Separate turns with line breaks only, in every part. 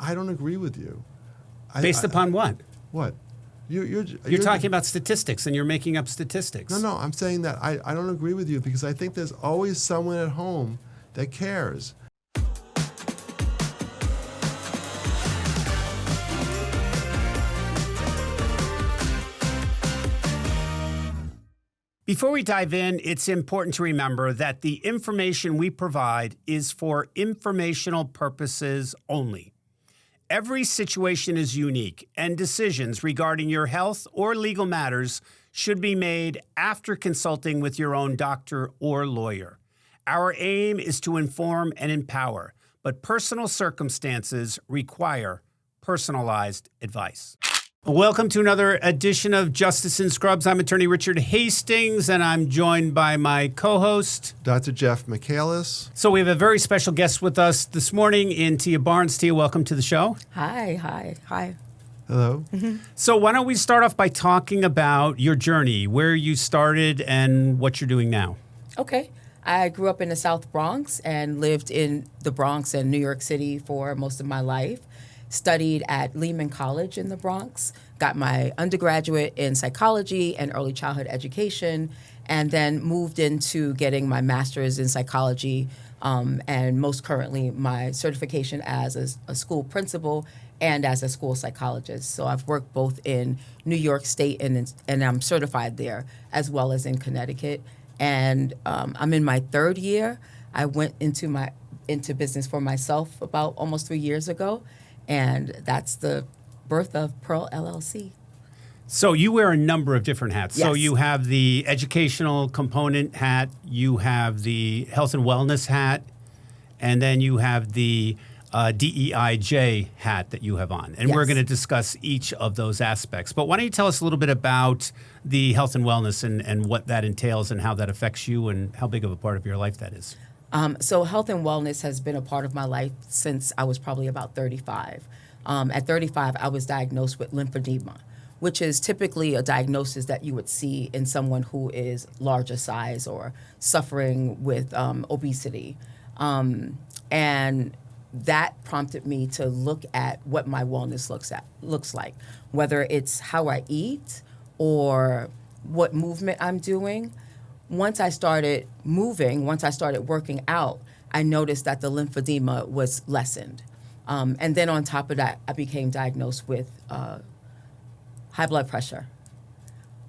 I don't agree with you.
Based upon what?
What? You're
talking about statistics, and you're making up statistics.
No, I'm saying that I don't agree with you because I think there's always someone at home that cares.
Before we dive in, it's important to remember that the information we provide is for informational purposes only. Every situation is unique, and decisions regarding your health or legal matters should be made after consulting with your own doctor or lawyer. Our aim is to inform and empower, but personal circumstances require personalized advice. Welcome to another edition of Justice in Scrubs. I'm attorney Richard Hastings, and I'm joined by my co-host,
Dr. Jeff Michaelis.
So we have a very special guest with us this morning in Tia Barnes. Tia, welcome to the show.
Hi.
Hello.
So why don't we start off by talking about your journey, where you started and what you're doing now.
Okay. I grew up in the South Bronx and lived in the Bronx and New York City for most of my life. Studied at Lehman College in the Bronx, got my undergraduate in psychology and early childhood education, and then moved into getting my master's in psychology and most currently my certification as a school principal and as a school psychologist. So I've worked both in New York State and I'm certified there, as well as in Connecticut. And I'm in my third year. I went into business for myself about almost 3 years ago. And that's the birth of Pearl LLC.
So you wear a number of different hats.
Yes.
So you have the educational component hat, you have the health and wellness hat, and then you have the DEIJ hat that you have on. And we're going to discuss each of those aspects. But why don't you tell us a little bit about the health and wellness and what that entails and how that affects you and how big of a part of your life that is?
So health and wellness has been a part of my life since I was probably about 35. At 35, I was diagnosed with lymphedema, which is typically a diagnosis that you would see in someone who is larger size or suffering with obesity. And that prompted me to look at what my wellness looks like, whether it's how I eat or what movement I'm doing. Once I started moving, once I started working out, I noticed that the lymphedema was lessened. And then on top of that, I became diagnosed with high blood pressure,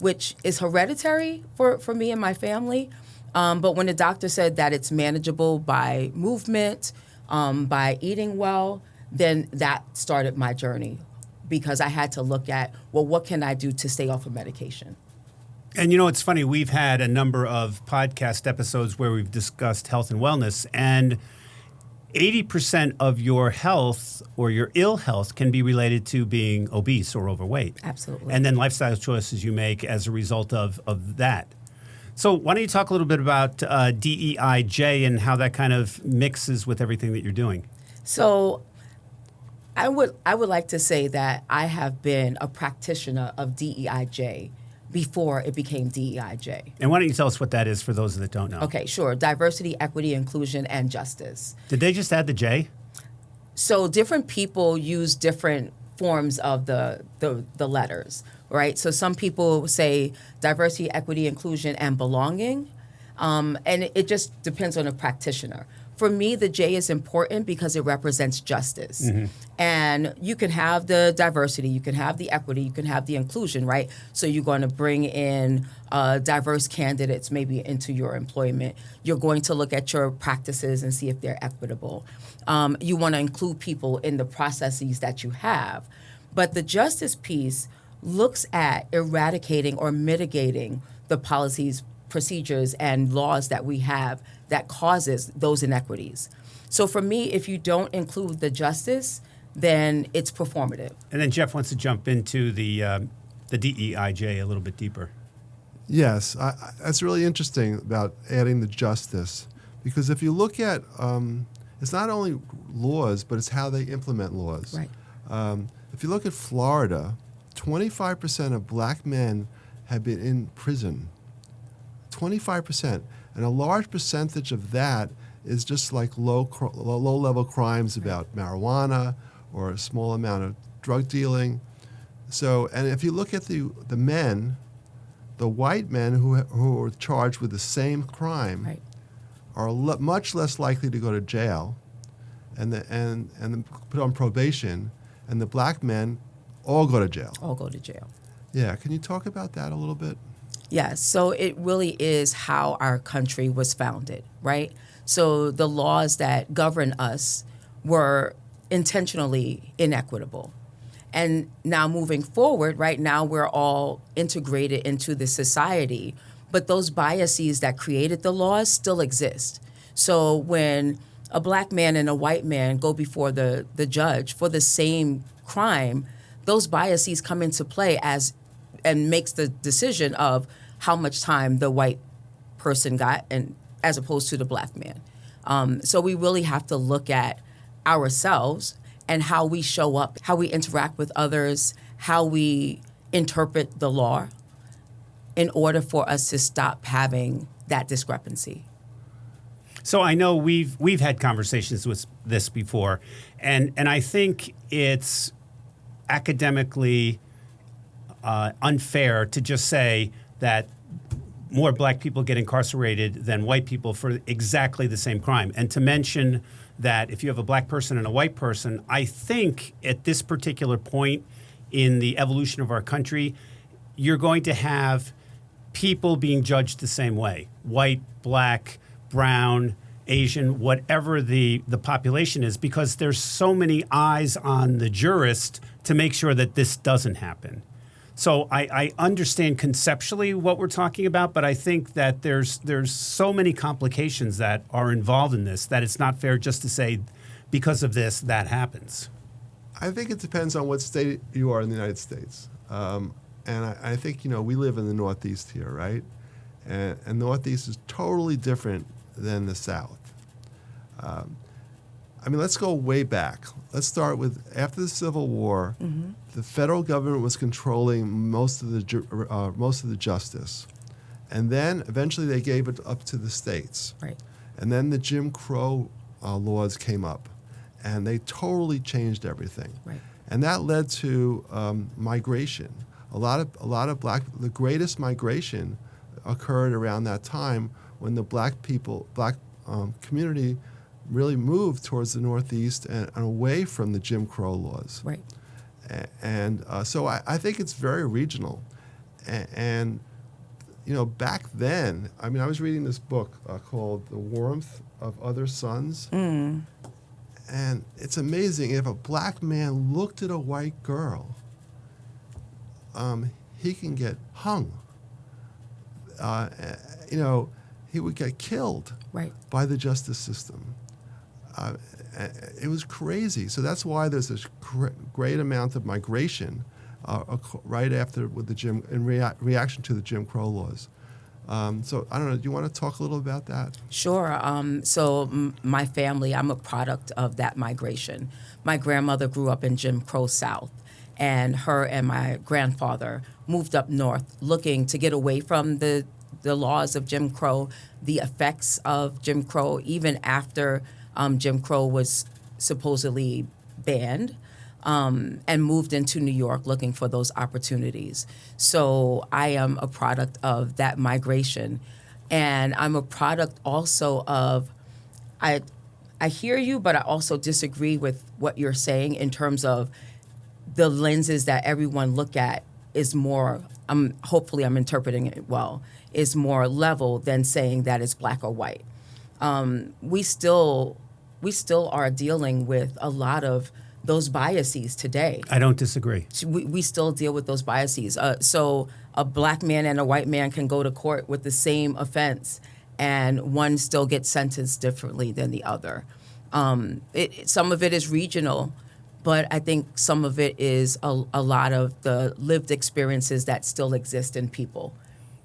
which is hereditary for me and my family. But when the doctor said that it's manageable by movement, by eating well, then that started my journey because I had to look at, well, what can I do to stay off of medication?
And you know, it's funny, we've had a number of podcast episodes where we've discussed health and wellness, and 80% of your health or your ill health can be related to being obese or overweight.
Absolutely.
And then lifestyle choices you make as a result of that. So why don't you talk a little bit about DEIJ and how that kind of mixes with everything that you're doing?
So I would like to say that I have been a practitioner of DEIJ before it became DEIJ.
And why don't you tell us what that is for those that don't know?
Okay, sure. Diversity, equity, inclusion, and justice.
Did they just add the J?
So different people use different forms of the letters, right? So some people say diversity, equity, inclusion, and belonging. And it just depends on a practitioner. For me, the J is important because it represents justice. Mm-hmm. And you can have the diversity, you can have the equity, you can have the inclusion, right? So you're going to bring in diverse candidates maybe into your employment. You're going to look at your practices and see if they're equitable. You want to include people in the processes that you have. But the justice piece looks at eradicating or mitigating the policies, procedures, and laws that we have that causes those inequities. So for me, if you don't include the justice, then it's performative.
And then Jeff wants to jump into the DEIJ a little bit deeper.
Yes, that's really interesting about adding the justice, because if you look at, it's not only laws, but it's how they implement laws.
Right.
If you look at Florida, 25% of black men have been in prison. 25%. And a large percentage of that is just like low-level crimes about marijuana or a small amount of drug dealing. So, and if you look at the men, the white men who are charged with the same crime
Right.
are much less likely to go to jail and put on probation, and the black men all go to jail.
All go to jail.
Yeah, can you talk about that a little bit?
Yes, so it really is how our country was founded, right? So the laws that govern us were intentionally inequitable. And now moving forward, right now we're all integrated into the society, but those biases that created the laws still exist. So when a black man and a white man go before the judge for the same crime, those biases come into play and makes the decision of how much time the white person got, and as opposed to the black man. So we really have to look at ourselves and how we show up, how we interact with others, how we interpret the law in order for us to stop having that discrepancy.
So I know we've had conversations with this before, and I think it's academically unfair to just say that more black people get incarcerated than white people for exactly the same crime. And to mention that if you have a black person and a white person, I think at this particular point in the evolution of our country, you're going to have people being judged the same way. White, black, brown, Asian, whatever the population is, because there's so many eyes on the jurist to make sure that this doesn't happen. So I understand conceptually what we're talking about, but I think that there's so many complications that are involved in this that it's not fair just to say because of this, that happens.
I think it depends on what state you are in the United States. And I think, we live in the Northeast here, right? And Northeast is totally different than the South. Let's go way back. Let's start with after the Civil War. Mm-hmm. The federal government was controlling most of the justice, and then eventually they gave it up to the states.
Right.
And then the Jim Crow laws came up, and they totally changed everything.
Right.
And that led to migration. A lot of the greatest migration occurred around that time when the black community really moved towards the Northeast and away from the Jim Crow laws.
Right.
And so I think it's very regional. And back then, I was reading this book called The Warmth of Other Suns. Mm. And it's amazing. If a black man looked at a white girl, he can get hung. He would get killed by the justice system. It was crazy. So that's why there's this great amount of migration right after with reaction to the Jim Crow laws. So I don't know. Do you want to talk a little about that?
Sure. So my family, I'm a product of that migration. My grandmother grew up in Jim Crow South, and her and my grandfather moved up north looking to get away from the laws of Jim Crow, the effects of Jim Crow, even after Jim Crow was supposedly banned, and moved into New York looking for those opportunities. So I am a product of that migration. And I'm a product also of, I hear you, but I also disagree with what you're saying in terms of the lenses that everyone look at is more, hopefully I'm interpreting it well, is more level than saying that it's black or white. We still are dealing with a lot of those biases today.
I don't disagree.
We still deal with those biases. So a black man and a white man can go to court with the same offense, and one still gets sentenced differently than the other. Some of it is regional, but I think some of it is a lot of the lived experiences that still exist in people.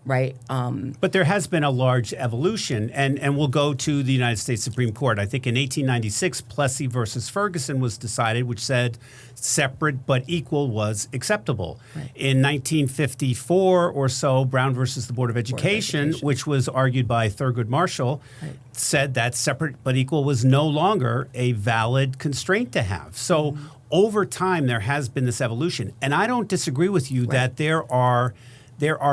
Right.
But there has been a large evolution, and we'll go to the United States Supreme Court. I think in 1896, Plessy versus Ferguson was decided, which said separate but equal was acceptable. Right. In 1954 or so, Brown versus the Board of Education, which was argued by Thurgood Marshall, said that separate but equal was no longer a valid constraint to have. So over time, there has been this evolution. And I don't disagree with you that there are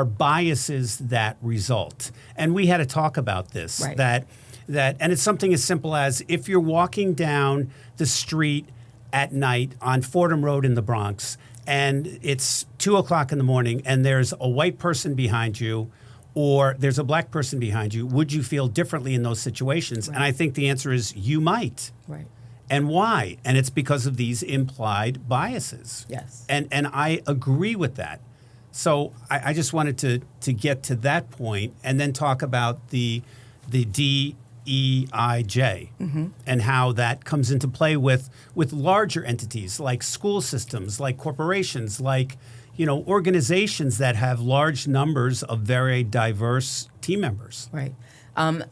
biases that result. And we had to talk about this, that and it's something as simple as if you're walking down the street at night on Fordham Road in the Bronx, and it's 2 o'clock in the morning, and there's a white person behind you, or there's a black person behind you, would you feel differently in those situations? And I think the answer is you might.
Right.
And why? And it's because of these implied biases.
Yes.
And I agree with that. So I just wanted to get to that point and then talk about the DEIJ and how that comes into play with larger entities like school systems, like corporations, like organizations that have large numbers of very diverse team members.
Right.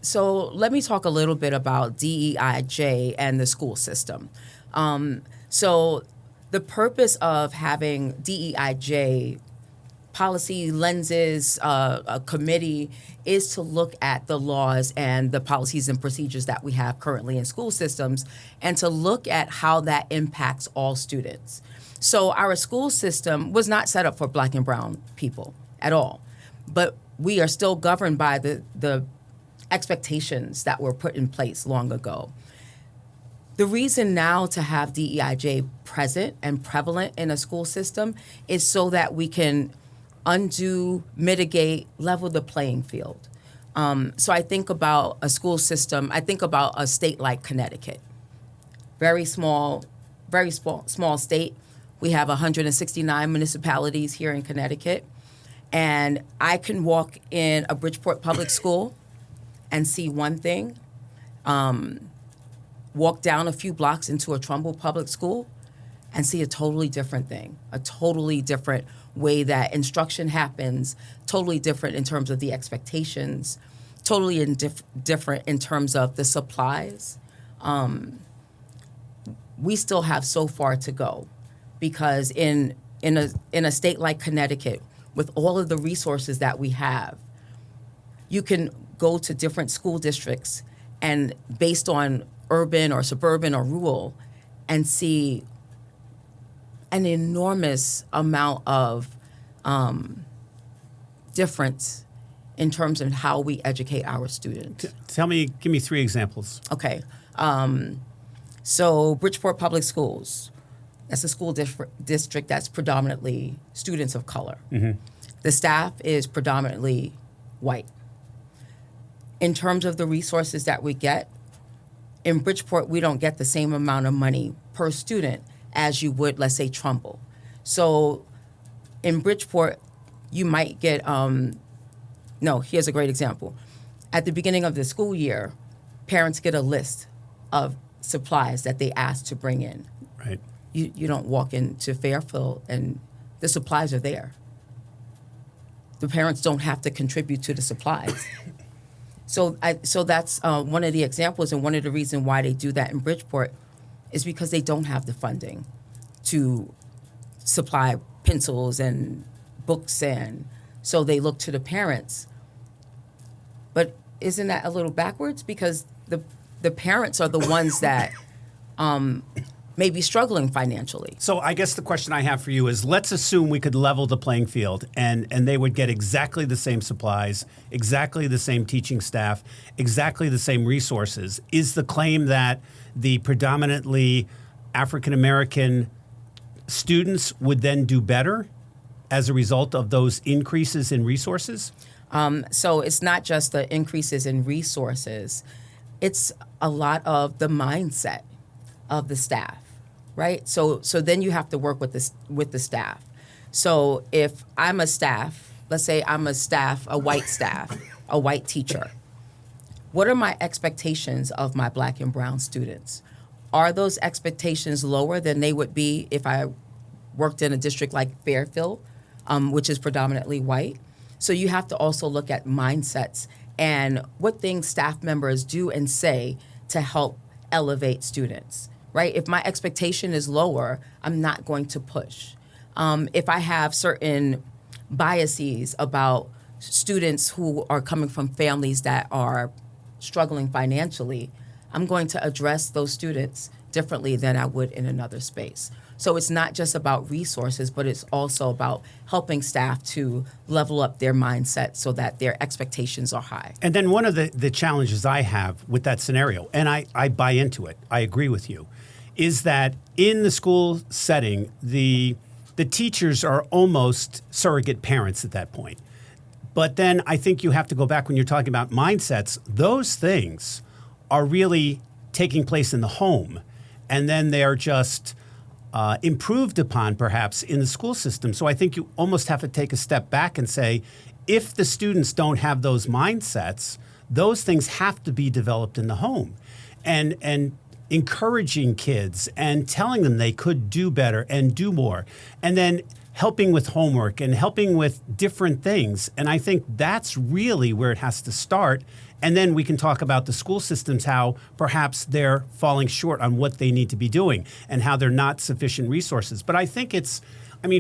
So let me talk a little bit about DEIJ and the school system. So the purpose of having DEIJ policy lenses, a committee, is to look at the laws and the policies and procedures that we have currently in school systems and to look at how that impacts all students. So our school system was not set up for Black and brown people at all, but we are still governed by the expectations that were put in place long ago. The reason now to have DEIJ present and prevalent in a school system is so that we can undo, mitigate, level the playing field. So I think about a school system, I think about a state like Connecticut. Very small state. We have 169 municipalities here in Connecticut. And I can walk in a Bridgeport public school and see one thing, walk down a few blocks into a Trumbull public school and see a totally different thing, a totally different way that instruction happens, totally different in terms of the expectations, totally different in terms of the supplies. We still have so far to go because in a state like Connecticut, with all of the resources that we have, you can go to different school districts and based on urban or suburban or rural and see an enormous amount of difference in terms of how we educate our students.
Give me 3 examples.
Okay. So Bridgeport Public Schools, that's a school district that's predominantly students of color. Mm-hmm. The staff is predominantly white. In terms of the resources that we get, in Bridgeport, we don't get the same amount of money per student as you would, let's say, Trumbull. So in Bridgeport, you might get, here's a great example. At the beginning of the school year, parents get a list of supplies that they ask to bring in.
Right.
You don't walk into Fairfield and the supplies are there. The parents don't have to contribute to the supplies. So that's one of the examples, and one of the reasons why they do that in Bridgeport is because they don't have the funding to supply pencils and books, and so they look to the parents. But isn't that a little backwards? Because the parents are the ones that may be struggling financially.
So I guess the question I have for you is, let's assume we could level the playing field and they would get exactly the same supplies, exactly the same teaching staff, exactly the same resources. Is the claim that the predominantly African-American students would then do better as a result of those increases in resources?
So it's not just the increases in resources. It's a lot of the mindset of the staff, right? So then you have to work with the staff. So if I'm a staff, let's say I'm a white teacher, what are my expectations of my Black and brown students? Are those expectations lower than they would be if I worked in a district like Fairfield, which is predominantly white? So you have to also look at mindsets and what things staff members do and say to help elevate students, right? If my expectation is lower, I'm not going to push. If I have certain biases about students who are coming from families that are struggling financially, I'm going to address those students differently than I would in another space. So it's not just about resources, but it's also about helping staff to level up their mindset so that their expectations are high.
And then one of the challenges I have with that scenario, and I buy into it, I agree with you, is that in the school setting, the teachers are almost surrogate parents at that point. But then I think you have to go back when you're talking about mindsets. Those things are really taking place in the home, and then they're just improved upon perhaps in the school system. So I think you almost have to take a step back and say, if the students don't have those mindsets, those things have to be developed in the home. And encouraging kids and telling them they could do better and do more. And then helping with homework and helping with different things. And I think that's really where it has to start. And then we can talk about the school systems, how perhaps they're falling short on what they need to be doing and how they're not sufficient resources. But I think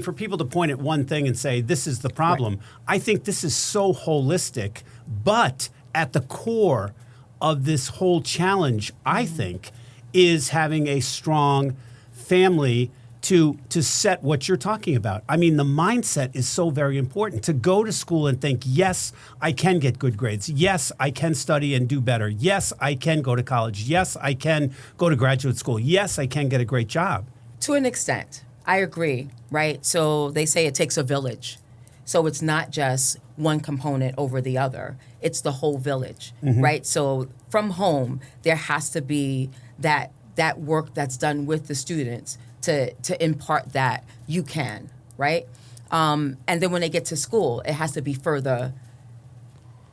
for people to point at one thing and say, this is the problem, right. I think this is so holistic. But at the core of this whole challenge, I think, is having a strong family to set what you're talking about. I mean, the mindset is so very important. To go to school and think, yes, I can get good grades. Yes, I can study and do better. Yes, I can go to college. Yes, I can go to graduate school. Yes, I can get a great job.
To an extent, I agree, right? So they say it takes a village. So it's not just one component over the other. It's the whole village, right? So from home, there has to be that work that's done with the students to impart that you can, right? And then when they get to school, it has to be further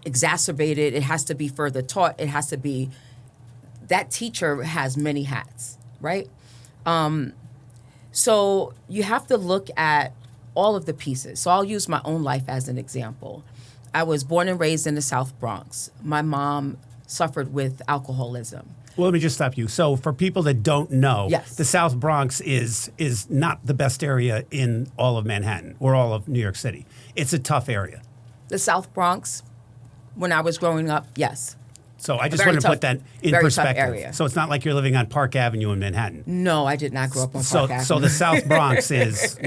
exacerbated. It has to be further taught. It has to be, that teacher has many hats, right? So you have to look at all of the pieces. So I'll use my own life as an example. I was born and raised in the South Bronx. My mom suffered with alcoholism.
Well, let me just stop you. So for people that don't know,
yes.
The South Bronx is not the best area in all of Manhattan or all of New York City. It's a tough area.
The South Bronx, when I was growing up, yes.
So I just want to put that in perspective.
Tough area.
So it's not like you're living on Park Avenue in Manhattan.
No, I did not grow up on Park Avenue.
So the South Bronx is,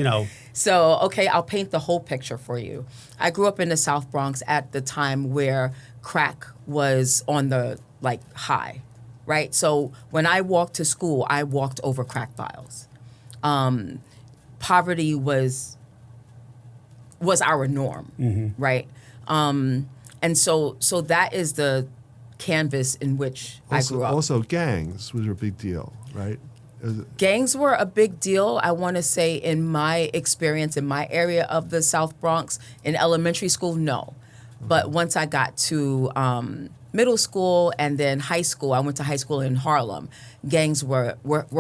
So, okay, I'll paint the whole picture for you. I grew up in the South Bronx at the time where crack was on the, high, right? So when I walked to school, I walked over crack vials. Poverty was our norm, right? And so that is the canvas in which I grew up.
Also, gangs was a big deal, right?
Gangs were a big deal, I want to say, in my experience, in my area of the South Bronx. In elementary school, no. Okay. But once I got to middle school and then high school, I went to high school in Harlem, gangs were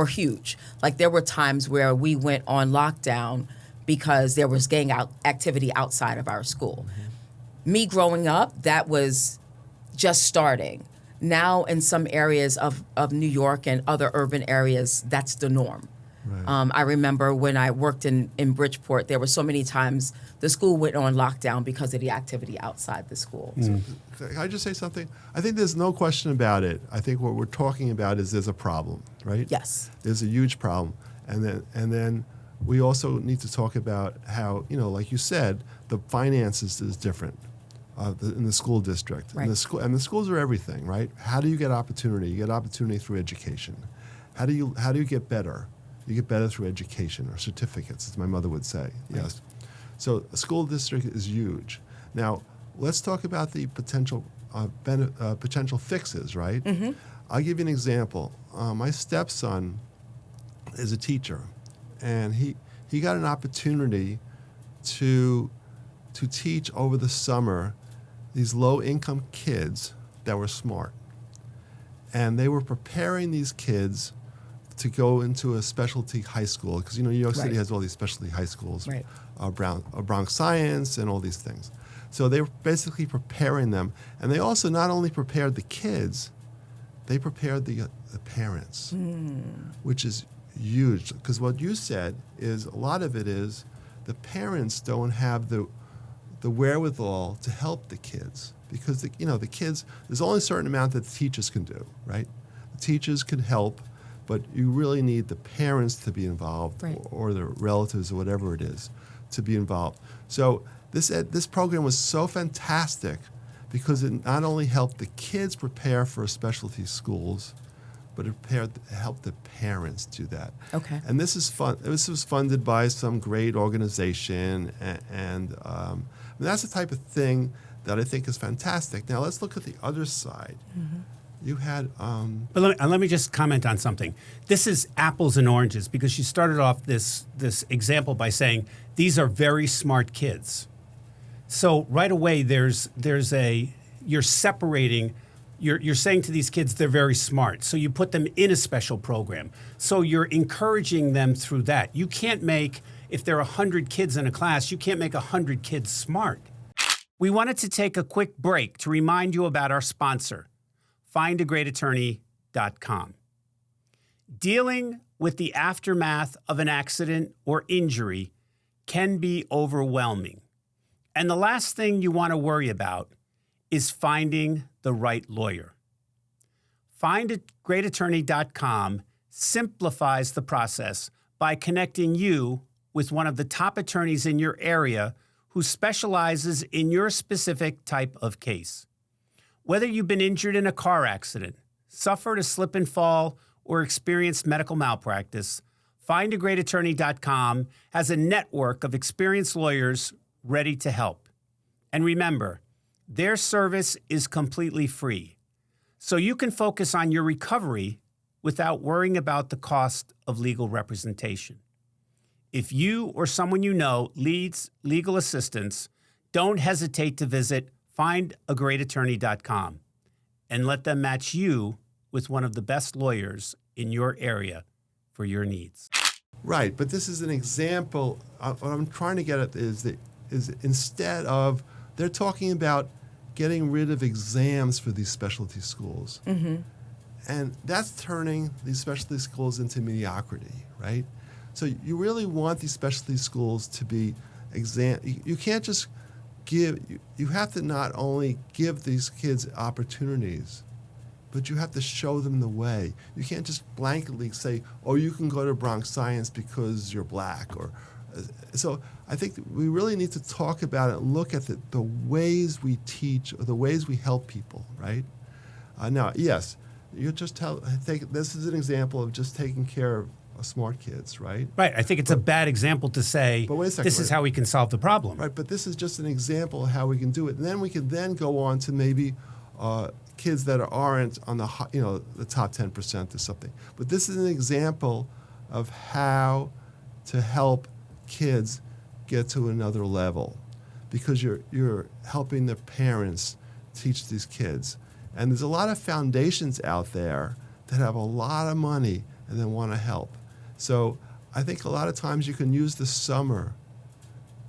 huge. There were times where we went on lockdown because there was gang activity outside of our school. Mm-hmm. Me growing up, that was just starting. Now in some areas of New York and other urban areas, that's the norm. Right. I remember when I worked in Bridgeport, there were so many times the school went on lockdown because of the activity outside the school.
So, can I just say something? I think there's no question about it. I think what we're talking about is there's a problem, right?
Yes.
There's a huge problem. And then we also need to talk about how, like you said, the finances is different. In the school district.
Right.
And the schools are everything, right? How do you get opportunity? You get opportunity through education. How do you get better? You get better through education or certificates, as my mother would say. Right. Yes. So a school district is huge. Now, let's talk about the potential fixes, right? Mm-hmm. I'll give you an example. My stepson is a teacher, and he got an opportunity to teach over the summer these low-income kids that were smart. And they were preparing these kids to go into a specialty high school, because New York City has all these specialty high schools,
right.
Bronx Science and all these things. So they were basically preparing them. And they also not only prepared the kids, they prepared the parents, which is huge. Because what you said is a lot of it is the parents don't have the wherewithal to help the kids, because the kids, there's only a certain amount that the teachers can do, right? The teachers can help but you really need the parents to be involved, or the relatives or whatever it is to be involved. So this program was so fantastic because it not only helped the kids prepare for specialty schools, but it helped the parents do that.
Okay.
And this is fun. This was funded by some great organization, and that's the type of thing that I think is fantastic. Now let's look at the other side. Mm-hmm. You had,
but let me just comment on something. This is apples and oranges because you started off this example by saying these are very smart kids. So right away you're separating. You're saying to these kids they're very smart. So you put them in a special program. So you're encouraging them through that. You can't make, if there are 100 kids in a class, you can't make 100 kids smart. We wanted to take a quick break to remind you about our sponsor, findagreatattorney.com. Dealing with the aftermath of an accident or injury can be overwhelming. And the last thing you want to worry about is finding the right lawyer. Findagreatattorney.com simplifies the process by connecting you with one of the top attorneys in your area who specializes in your specific type of case. Whether you've been injured in a car accident, suffered a slip and fall, or experienced medical malpractice, Findagreatattorney.com has a network of experienced lawyers ready to help. And remember, their service is completely free, so you can focus on your recovery without worrying about the cost of legal representation. If you or someone you know needs legal assistance, don't hesitate to visit findagreatattorney.com and let them match you with one of the best lawyers in your area for your needs.
Right, but this is an example. What I'm trying to get at is instead of, they're talking about getting rid of exams for these specialty schools. Mm-hmm. And that's turning these specialty schools into mediocrity, right? So you really want these specialty schools to be you can't just you have to not only give these kids opportunities, but you have to show them the way. You can't just blanketly say, oh, you can go to Bronx Science because you're black. So I think we really need to talk about it and look at the ways we teach or the ways we help people, right? Now, yes, you just this is an example of just taking care of smart kids, right?
Right. I think it's a bad example to say, this is how we can solve the problem.
Right, but this is just an example of how we can do it. And then we can then go on to maybe kids that aren't on the top 10% or something. But this is an example of how to help kids get to another level, because you're helping the parents teach these kids. And there's a lot of foundations out there that have a lot of money and then want to help. So I think a lot of times you can use the summer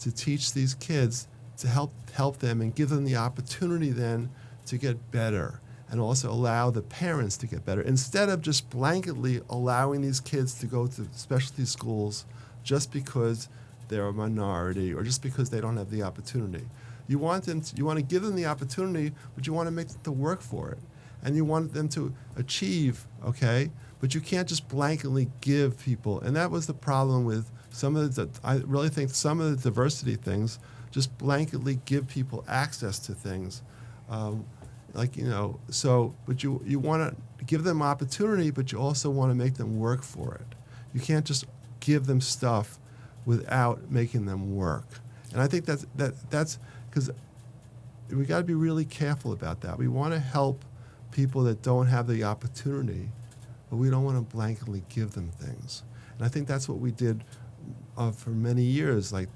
to teach these kids, to help them and give them the opportunity then to get better, and also allow the parents to get better, instead of just blanketly allowing these kids to go to specialty schools just because they're a minority or just because they don't have the opportunity. You want to give them the opportunity, but you want to make them to work for it. And you want them to achieve, okay? But you can't just blanketly give people. And that was the problem with I really think some of the diversity things, just blanketly give people access to things. But you want to give them opportunity, but you also want to make them work for it. You can't just give them stuff without making them work. And I think that's because we got to be really careful about that. We want to help people that don't have the opportunity, but we don't want to blanketly give them things. And I think that's what we did for many years. We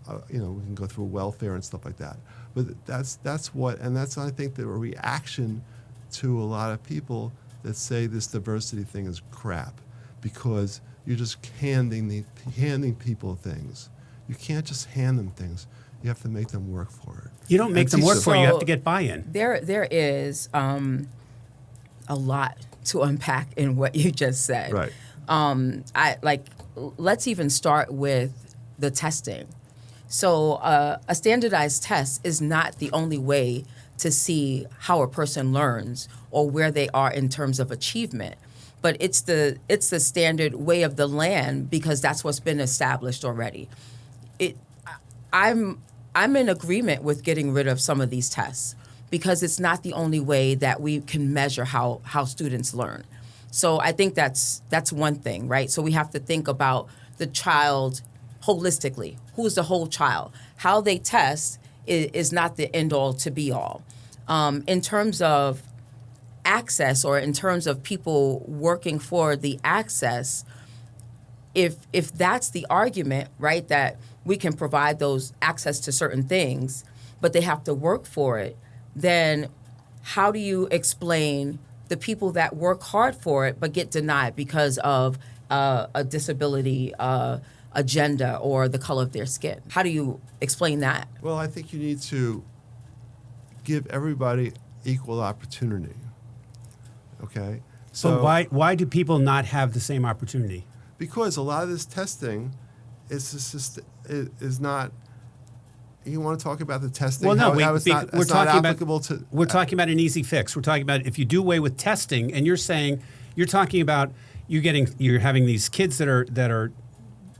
can go through welfare and stuff like that. But that's I think the reaction to a lot of people that say this diversity thing is crap, because you're just handing people things. You can't just hand them things. You have to make them work for it.
You don't make them work for it. You have to get buy-in.
There is a lot to unpack in what you just said.
Right.
Let's even start with the testing. So a standardized test is not the only way to see how a person learns or where they are in terms of achievement. but it's the standard way of the land because that's what's been established already. I'm in agreement with getting rid of some of these tests because it's not the only way that we can measure how students learn. So I think that's one thing, right? So we have to think about the child holistically. Who's the whole child? How they test is not the end all to be all. In terms of access or in terms of people working for the access, if that's the argument, right, that we can provide those access to certain things, but they have to work for it, then how do you explain the people that work hard for it but get denied because of a disability agenda or the color of their skin? How do you explain that?
Well, I think you need to give everybody equal opportunity. Okay?
So why do people not have the same opportunity?
Because a lot of this testing is not. You want to talk about the testing?
Well, no,
it's not applicable to.
We're talking about an easy fix. We're talking about if you do away with testing, and you're talking about you're having these kids that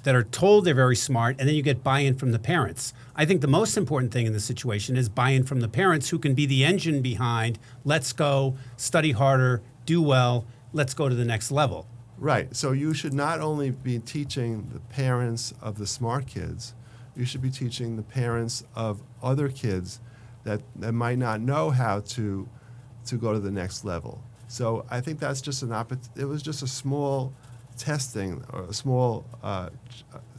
are told they're very smart, and then you get buy-in from the parents. I think the most important thing in this situation is buy-in from the parents, who can be the engine behind. Let's go study harder, do well. Let's go to the next level.
Right. So you should not only be teaching the parents of the smart kids, you should be teaching the parents of other kids that might not know how to go to the next level. So I think that's just it was just a small testing or a small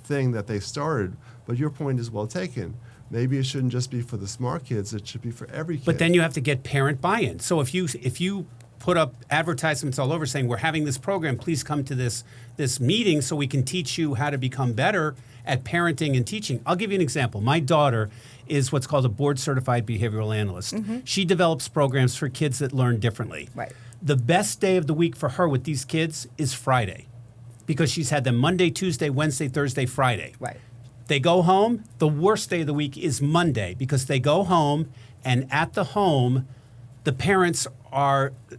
thing that they started. But your point is well taken. Maybe it shouldn't just be for the smart kids. It should be for every kid.
But then you have to get parent buy-in. So if you put up advertisements all over saying we're having this program, please come to this meeting so we can teach you how to become better at parenting and teaching. I'll give you an example. My daughter is what's called a board-certified behavioral analyst. Mm-hmm. She develops programs for kids that learn differently.
Right.
The best day of the week for her with these kids is Friday, because she's had them Monday, Tuesday, Wednesday, Thursday, Friday.
Right.
They go home. The worst day of the week is Monday, because they go home, and at the home, the parents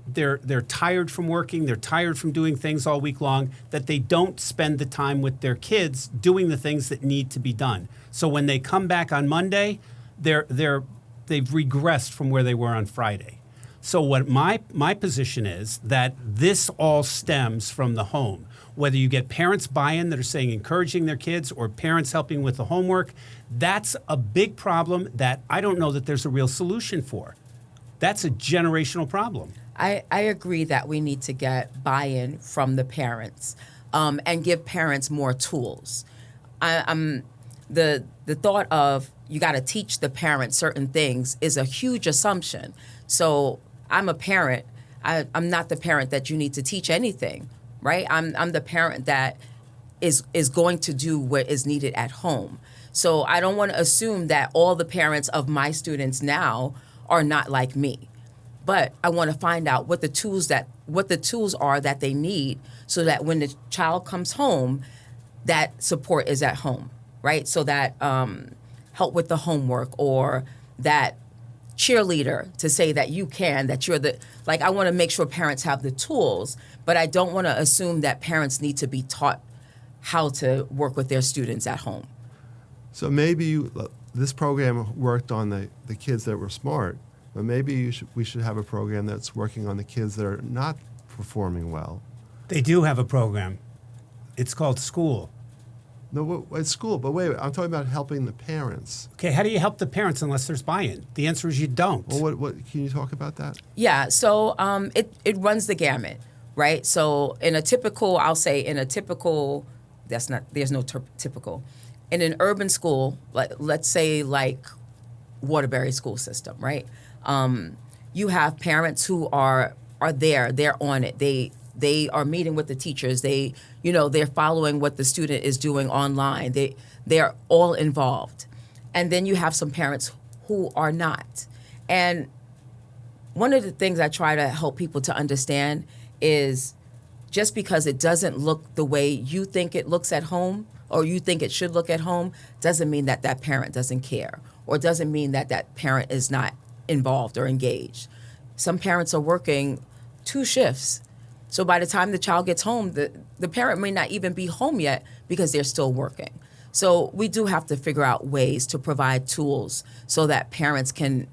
they're tired from working, they're tired from doing things all week long, that they don't spend the time with their kids doing the things that need to be done. So when they come back on Monday, they've regressed from where they were on Friday. So what my position is that this all stems from the home. Whether you get parents buy-in that are saying encouraging their kids, or parents helping with the homework, that's a big problem that I don't know that there's a real solution for. That's a generational problem.
I agree that we need to get buy-in from the parents and give parents more tools. The thought of you got to teach the parents certain things is a huge assumption. So I'm a parent. I'm not the parent that you need to teach anything, right? I'm the parent that is going to do what is needed at home. So I don't want to assume that all the parents of my students now are not like me. But I want to find out what the tools are that they need, so that when the child comes home, that support is at home, right? So that help with the homework, or that cheerleader to say that that you're I want to make sure parents have the tools, but I don't want to assume that parents need to be taught how to work with their students at home.
So maybe this program worked on the kids that were smart, but maybe we should have a program that's working on the kids that are not performing well.
They do have a program. It's called School.
No, it's School, but wait, I'm talking about helping the parents.
Okay, how do you help the parents unless there's buy-in? The answer is you don't.
Well, what can you talk about that?
Yeah, so it runs the gamut, right? So in a typical, there's no typical. In an urban school, let's say like Waterbury school system, right? You have parents who are there, they're on it. They are meeting with the teachers. They're following what the student is doing online. They're all involved. And then you have some parents who are not. And one of the things I try to help people to understand is just because it doesn't look the way you think it looks at home, or you think it should look at home, doesn't mean that parent doesn't care, or doesn't mean that parent is not involved or engaged. Some parents are working 2 shifts, So by the time the child gets home, the parent may not even be home yet because they're still working. So we do have to figure out ways to provide tools so that parents can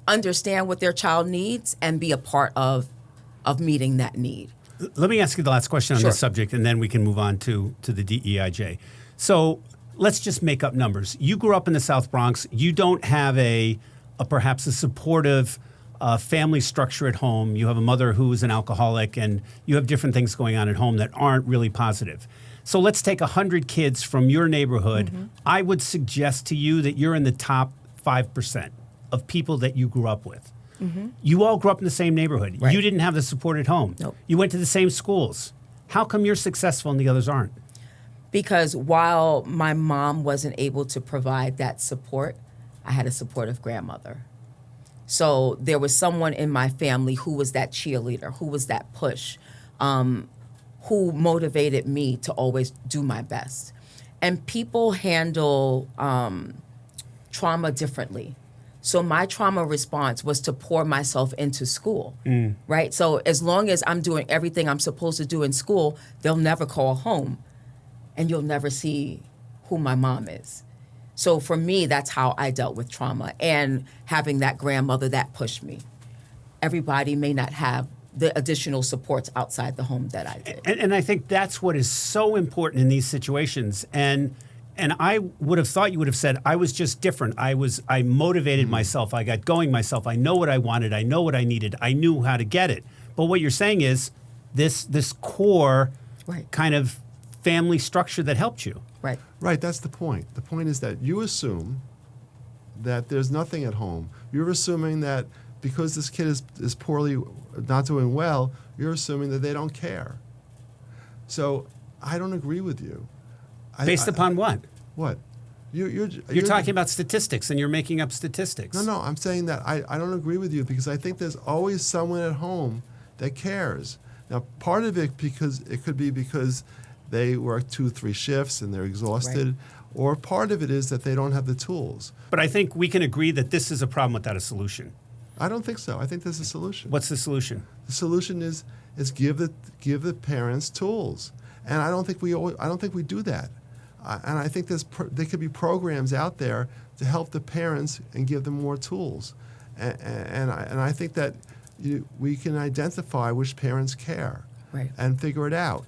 understand what their child needs and be a part of meeting that need.
Let me ask you the last question on
Sure.
this subject, and then we can move on to the DEIJ. So let's just make up numbers. You grew up in the South Bronx. You don't have perhaps a supportive family structure at home. You have a mother who is an alcoholic, and you have different things going on at home that aren't really positive. So let's take 100 kids from your neighborhood. Mm-hmm. I would suggest to you that you're in the top 5% of people that you grew up with. Mm-hmm. You all grew up in the same neighborhood.
Right.
You didn't have the support at home.
Nope.
You went to the same schools. How come you're successful and the others aren't?
Because while my mom wasn't able to provide that support, I had a supportive grandmother. So there was someone in my family who was that cheerleader, who was that push, who motivated me to always do my best. And people handle trauma differently. So my trauma response was to pour myself into school, right? So as long as I'm doing everything I'm supposed to do in school, they'll never call home, and you'll never see who my mom is. So for me, that's how I dealt with trauma, and having that grandmother that pushed me. Everybody may not have the additional supports outside the home that I did.
And I think that's what is so important in these situations. And I would have thought you would have said, I was just different. I motivated myself. I got going myself. I know what I wanted. I know what I needed. I knew how to get it. But what you're saying is this core kind of family structure that helped you.
Right.
Right, that's the point. The point is that you assume that there's nothing at home. You're assuming that because this kid is poorly, not doing well, you're assuming that they don't care. So I don't agree with you.
Based upon what?
What? You're
talking about statistics, and you're making up statistics.
No, I'm saying that I don't agree with you because I think there's always someone at home that cares. Now, part of it could be because they work 2-3 shifts and they're exhausted, right. Or part of it is that they don't have the tools.
But I think we can agree that this is a problem without a solution.
I don't think so. I think there's a solution.
What's the solution?
The solution is give the parents tools, and I don't think we do that. And I think there could be programs out there to help the parents and give them more tools, and I think that we can identify which parents care, right, and figure it out.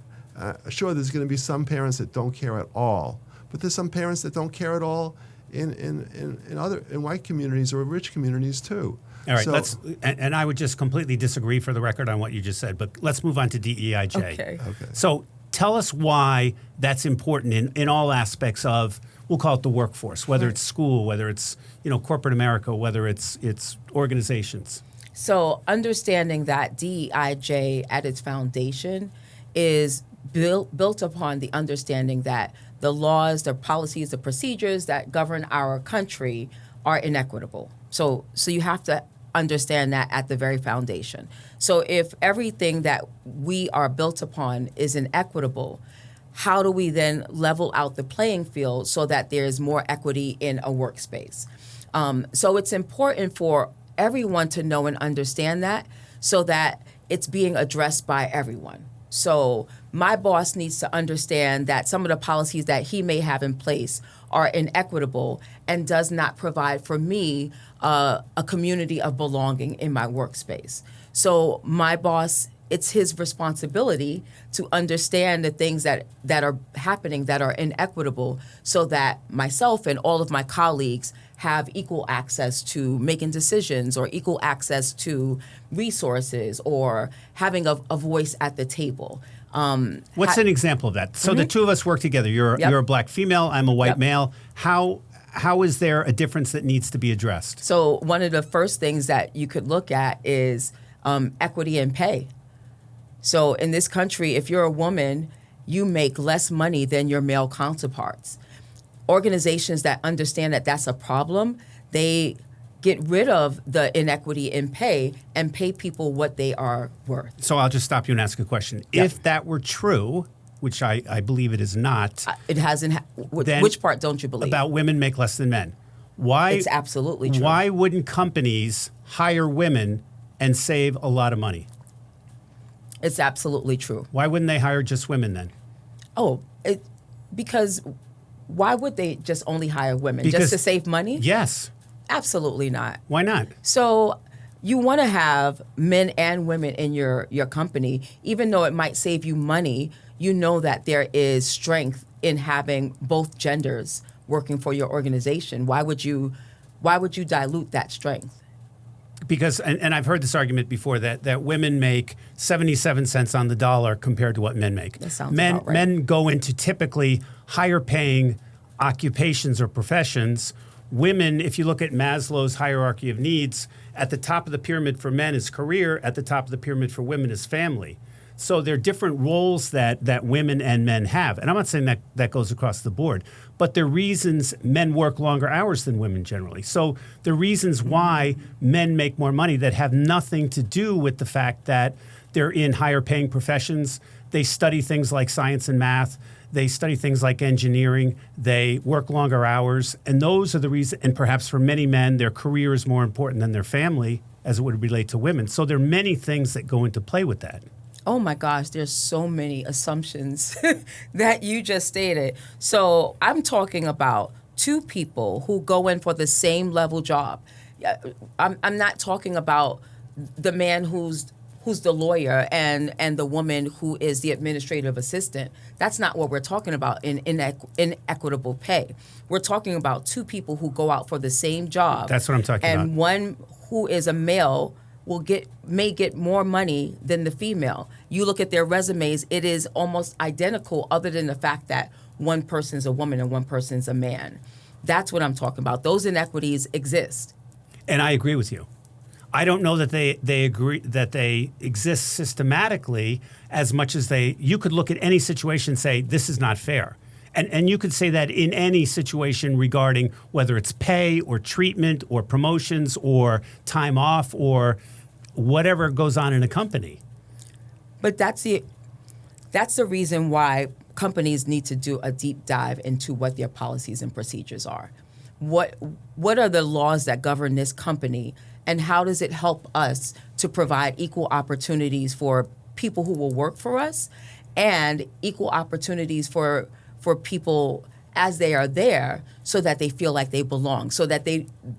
Sure, there's going to be some parents that don't care at all, but there's some parents that don't care at all in white communities or rich communities too.
All right, and I would just completely disagree for the record on what you just said, but let's move on to DEIJ.
Okay.
So tell us why that's important in all aspects of, we'll call it the workforce, whether it's school, whether it's corporate America, whether it's organizations.
So understanding that DEIJ at its foundation is built upon the understanding that the laws, the policies, the procedures that govern our country are inequitable. So you have to understand that at the very foundation. So if everything that we are built upon is inequitable, how do we then level out the playing field so that there's more equity in a workspace? So it's important for everyone to know and understand that so that it's being addressed by everyone. So my boss needs to understand that some of the policies that he may have in place are inequitable and does not provide for me a community of belonging in my workspace. So my boss, it's his responsibility to understand the things that are happening that are inequitable so that myself and all of my colleagues have equal access to making decisions or equal access to resources or having a voice at the table.
What's an example of that? So the two of us work together. You're a black female, I'm a white male. How is there a difference that needs to be addressed?
So one of the first things that you could look at is equity in pay. So in this country, if you're a woman, you make less money than your male counterparts. Organizations that understand that that's a problem, they get rid of the inequity in pay and pay people what they are worth.
So I'll just stop you and ask a question. Yep. If that were true, which I believe it is not.
It hasn't. Which part don't you believe?
About women make less than men. Why?
It's absolutely true.
Why wouldn't companies hire women and save a lot of money?
It's absolutely true.
Why wouldn't they hire just women then?
Because why would they just only hire women? Just to save money?
Yes.
Absolutely not.
Why not?
So you want to have men and women in your company, even though it might save you money. You know that there is strength in having both genders working for your organization. Why would you dilute that strength?
Because, and I've heard this argument before, that women make 77 cents on the dollar compared to what men make.
That sounds about right.
Men go into typically higher paying occupations or professions. Women, if you look at Maslow's hierarchy of needs, at the top of the pyramid for men is career, at the top of the pyramid for women is family. So there are different roles that women and men have. And I'm not saying that goes across the board, but there are reasons men work longer hours than women generally. So there are reasons why men make more money that have nothing to do with the fact that they're in higher paying professions. They study things like science and math. They study things like engineering. They work longer hours. And those are the reasons. And perhaps for many men, their career is more important than their family as it would relate to women. So there are many things that go into play with that.
Oh my gosh, there's so many assumptions that you just stated. So I'm talking about two people who go in for the same level job. I'm not talking about the man who's the lawyer and the woman who is the administrative assistant. That's not what we're talking about in inequitable pay. We're talking about two people who go out for the same job.
That's what I'm talking about.
And one who is a male may get more money than the female. You look at their resumes, it is almost identical other than the fact that one person's a woman and one person's a man. That's what I'm talking about. Those inequities exist.
And I agree with you. I don't know that they agree that they exist systematically as much as you could look at any situation and say, this is not fair. And you could say that in any situation regarding whether it's pay or treatment or promotions or time off or whatever goes on in a company.
But that's the reason why companies need to do a deep dive into what their policies and procedures are. What are the laws that govern this company, and how does it help us to provide equal opportunities for people who will work for us and equal opportunities for people as they are there, so that they feel like they belong, so that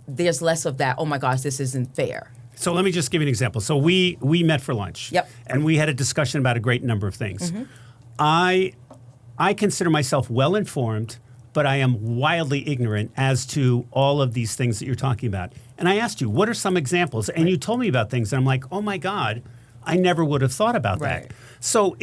there's less of that, oh my gosh, this isn't fair.
So let me just give you an example. So we met for lunch.
Yep.
And we had a discussion about a great number of things. Mm-hmm. I consider myself well-informed, but I am wildly ignorant as to all of these things that you're talking about. And I asked you, what are some examples? And you told me about things, and I'm like, oh my God, I never would have thought about that. So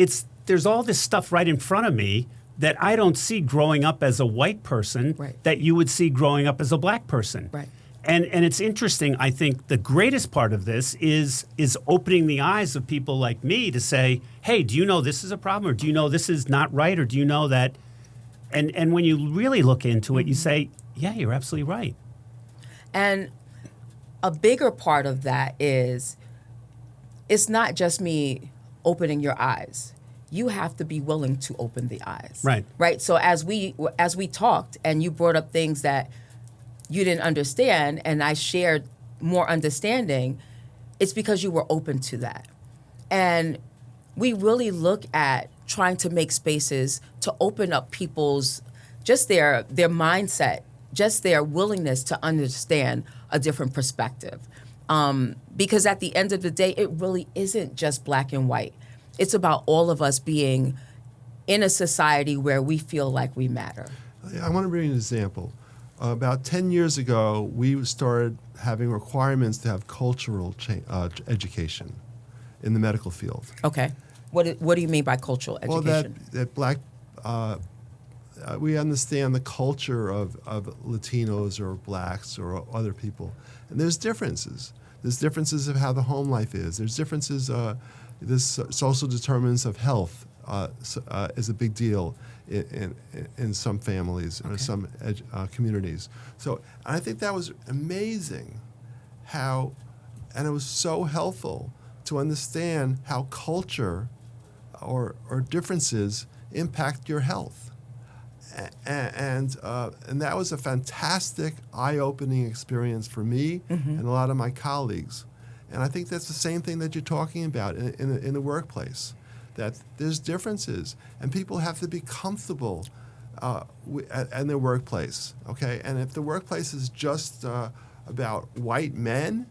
there's all this stuff right in front of me that I don't see growing up as a white person that you would see growing up as a black person.
Right.
And it's interesting. I think the greatest part of this is opening the eyes of people like me to say, hey, do you know this is a problem? Or do you know this is not right? Or do you know that? And when you really look into it, you say, yeah, you're absolutely right.
And a bigger part of that is it's not just me opening your eyes. You have to be willing to open the eyes.
Right.
Right. So as we talked and you brought up things that you didn't understand and I shared more understanding, it's because you were open to that. And we really look at trying to make spaces to open up people's, just their mindset, just their willingness to understand a different perspective. Because at the end of the day, it really isn't just black and white. It's about all of us being in a society where we feel like we matter.
I want to bring an example. About 10 years ago, we started having requirements to have cultural education in the medical field.
Okay. What do you mean by cultural education?
Well, that black, we understand the culture of Latinos or blacks or other people. And there's differences. There's differences of how the home life is. There's differences, this social determinants of health is a big deal in some families or some communities. So I think that was amazing and it was so helpful to understand how culture or differences impact your health. And that was a fantastic, eye-opening experience for me and a lot of my colleagues. And I think that's the same thing that you're talking about in the workplace, that there's differences, and people have to be comfortable in their workplace, okay? And if the workplace is just about white men,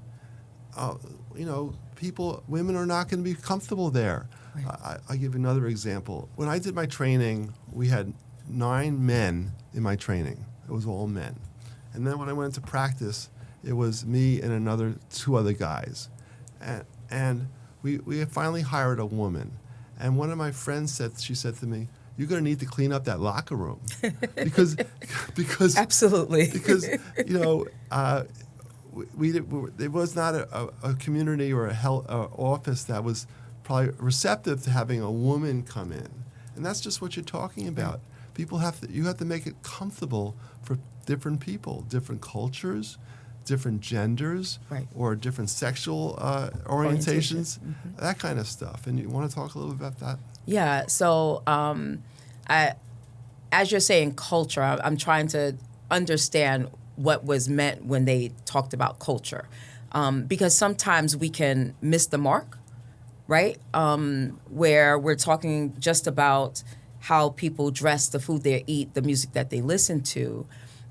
women are not going to be comfortable there. Right. I'll give you another example. When I did my training, we had 9 men in my training. It was all men. And then when I went into practice, it was me and 2 other guys. And we finally hired a woman. And one of my friends said to me, "You're going to need to clean up that locker room," because
absolutely,
because there was not a community or a health office that was probably receptive to having a woman come in, and that's just what you're talking about. People you have to make it comfortable for different people, different cultures, different genders, right, or different sexual orientations, mm-hmm, that kind of stuff. And you want to talk a little bit about that?
Yeah. So, as you're saying, culture, I'm trying to understand what was meant when they talked about culture, because sometimes we can miss the mark, right? Where we're talking just about how people dress, the food they eat, the music that they listen to.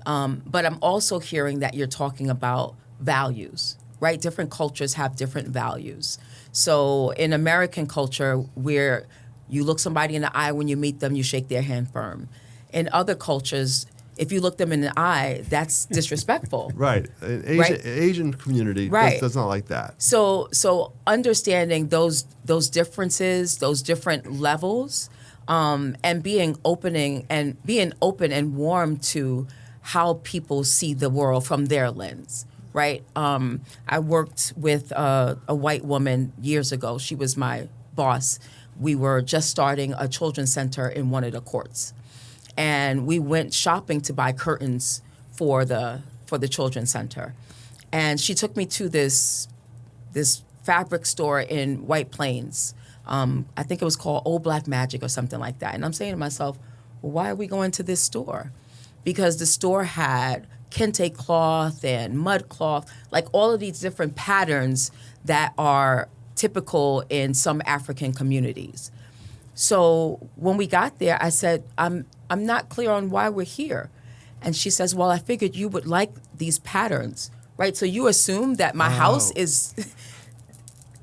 But I'm also hearing that you're talking about values, right? Different cultures have different values. So in American culture, where you look somebody in the eye when you meet them, you shake their hand firm. In other cultures, if you look them in the eye, that's disrespectful.
Right. Asian community does not like that.
So understanding those differences, those different levels, and being open and warm to how people see the world from their lens, right? I worked with a white woman years ago. She was my boss. We were just starting a children's center in one of the courts. And we went shopping to buy curtains for the children's center. And she took me to this fabric store in White Plains. I think it was called Old Black Magic or something like that. And I'm saying to myself, well, why are we going to this store? Because the store had kente cloth and mud cloth, like all of these different patterns that are typical in some African communities. So when we got there, I said, I'm not clear on why we're here. And she says, well, I figured you would like these patterns, right? So you assume that my house is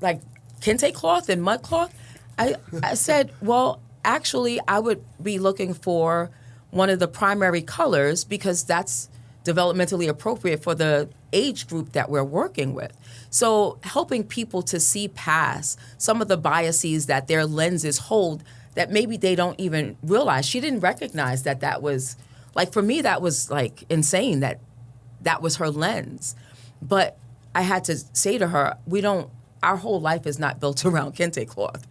like kente cloth and mud cloth? I said, well, actually, I would be looking for one of the primary colors because that's developmentally appropriate for the age group that we're working with. So helping people to see past some of the biases that their lenses hold that maybe they don't even realize. She didn't recognize that was, like, for me, that was like insane that was her lens. But I had to say to her, our whole life is not built around kente cloth.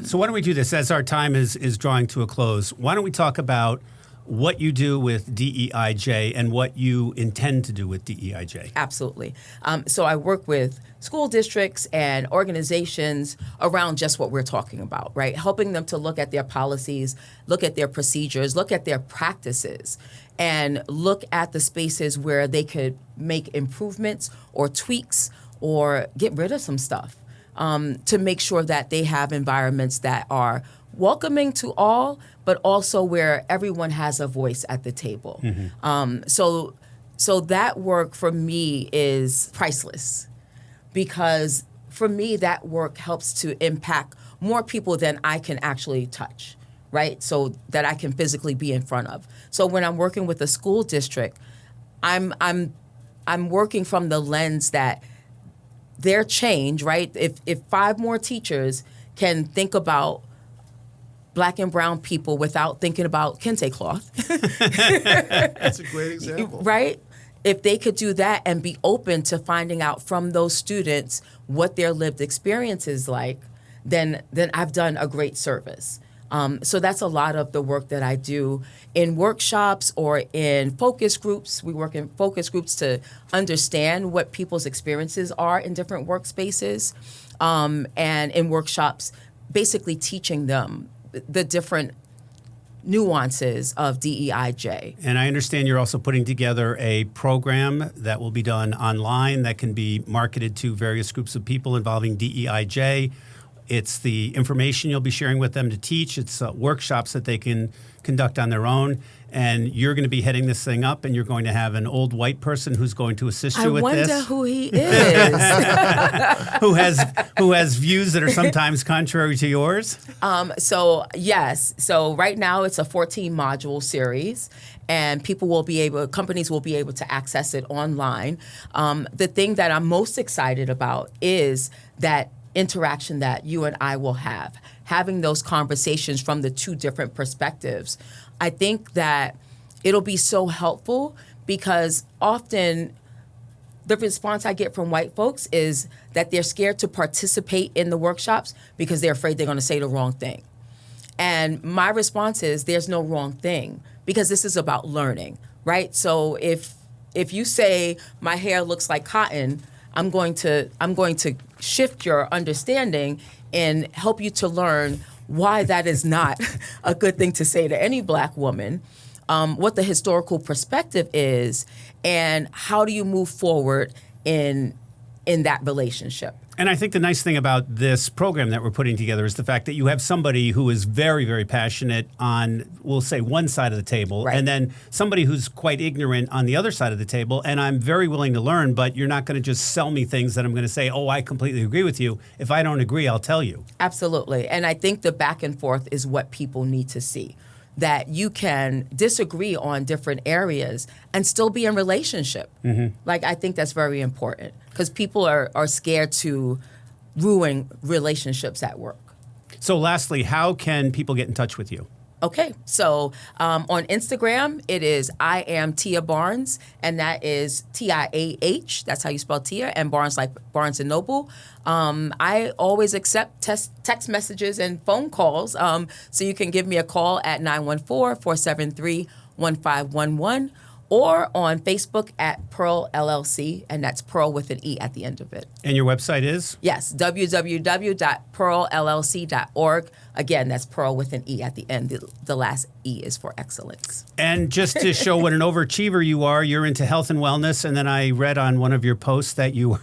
So why don't we do this as our time is drawing to a close? Why don't we talk about what you do with DEIJ and what you intend to do with DEIJ?
Absolutely. So I work with school districts and organizations around just what we're talking about, right? Helping them to look at their policies, look at their procedures, look at their practices, and look at the spaces where they could make improvements or tweaks or get rid of some stuff to make sure that they have environments that are welcoming to all, but also where everyone has a voice at the table. Mm-hmm. So that work for me is priceless, because for me that work helps to impact more people than I can actually touch, right? So that I can physically be in front of. So when I'm working with a school district, I'm working from the lens that their change, right? If 5 more teachers can think about Black and brown people without thinking about kente cloth.
That's a great example.
Right? If they could do that and be open to finding out from those students what their lived experience is like, then I've done a great service. So that's a lot of the work that I do in workshops or in focus groups. We work in focus groups to understand what people's experiences are in different workspaces, and in workshops, basically teaching them the different nuances of DEIJ.
And I understand you're also putting together a program that will be done online that can be marketed to various groups of people involving DEIJ. It's the information you'll be sharing with them to teach. It's workshops that they can conduct on their own. And you're going to be heading this thing up, and you're going to have an old white person who's going to assist you with this.
I wonder who he is.
who has views that are sometimes contrary to yours?
So right now it's a 14-module series, and companies will be able to access it online. The thing that I'm most excited about is that interaction that you and I will have, having those conversations from the two different perspectives. I think that it'll be so helpful because often the response I get from white folks is that they're scared to participate in the workshops because they're afraid they're going to say the wrong thing. And my response is there's no wrong thing because this is about learning, right? So if you say my hair looks like cotton, I'm going to shift your understanding and help you to learn why that is not a good thing to say to any black woman, what the historical perspective is, and how do you move forward in that relationship.
And I think the nice thing about this program that we're putting together is the fact that you have somebody who is very, very passionate on, we'll say, one side of the table,
right,
and then somebody who's quite ignorant on the other side of the table. And I'm very willing to learn, but you're not going to just sell me things that I'm going to say, oh, I completely agree with you. If I don't agree, I'll tell you.
Absolutely. And I think the back and forth is what people need to see, that you can disagree on different areas and still be in relationship. Mm-hmm. Like, I think that's very important because people are scared to ruin relationships at work.
So lastly, how can people get in touch with you?
Okay, so on Instagram, it is I am Tia Barnes, and that is TIAH. That's how you spell Tia, and Barnes like Barnes and Noble. I always accept text messages and phone calls, so you can give me a call at 914-473-1511, or on Facebook at Pearl LLC, and that's Pearl with an E at the end of it.
And your website is?
Yes, www.pearlllc.org. Again, that's Pearl with an E at the end. The last E is for excellence.
And just to show what an overachiever you are, you're into health and wellness, and then I read on one of your posts that you're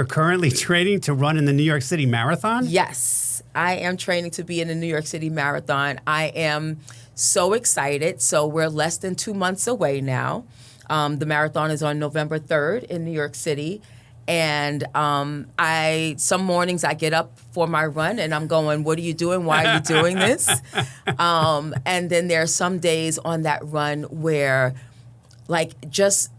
currently training to run in the New York City Marathon?
Yes, I am training to be in the New York City Marathon. I am so excited. So we're less than 2 months away now. The marathon is on November 3rd in New York City. And some mornings I get up for my run and I'm going, what are you doing? Why are you doing this? And then there are some days on that run where like just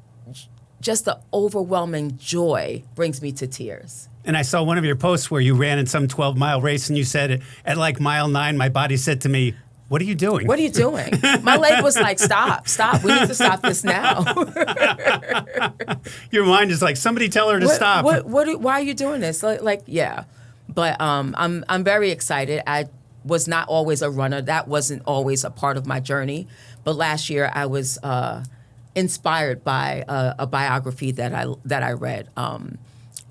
the overwhelming joy brings me to tears.
And I saw one of your posts where you ran in some 12-mile race and you said at like mile 9, my body said to me, what are you doing?
What are you doing? My leg was like, stop. We need to stop this now.
Your mind is like, somebody tell her to stop.
Why are you doing this? Yeah. But I'm very excited. I was not always a runner. That wasn't always a part of my journey. But last year I was inspired by a biography that I read.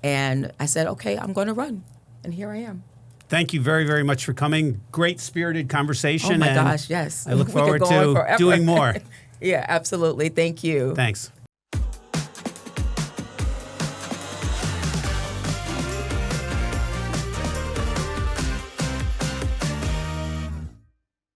And I said, okay, I'm going to run. And here I am.
Thank you very, very much for coming. Great spirited conversation.
Oh my gosh, yes.
I look forward to doing more.
Yeah, absolutely. Thank you.
Thanks.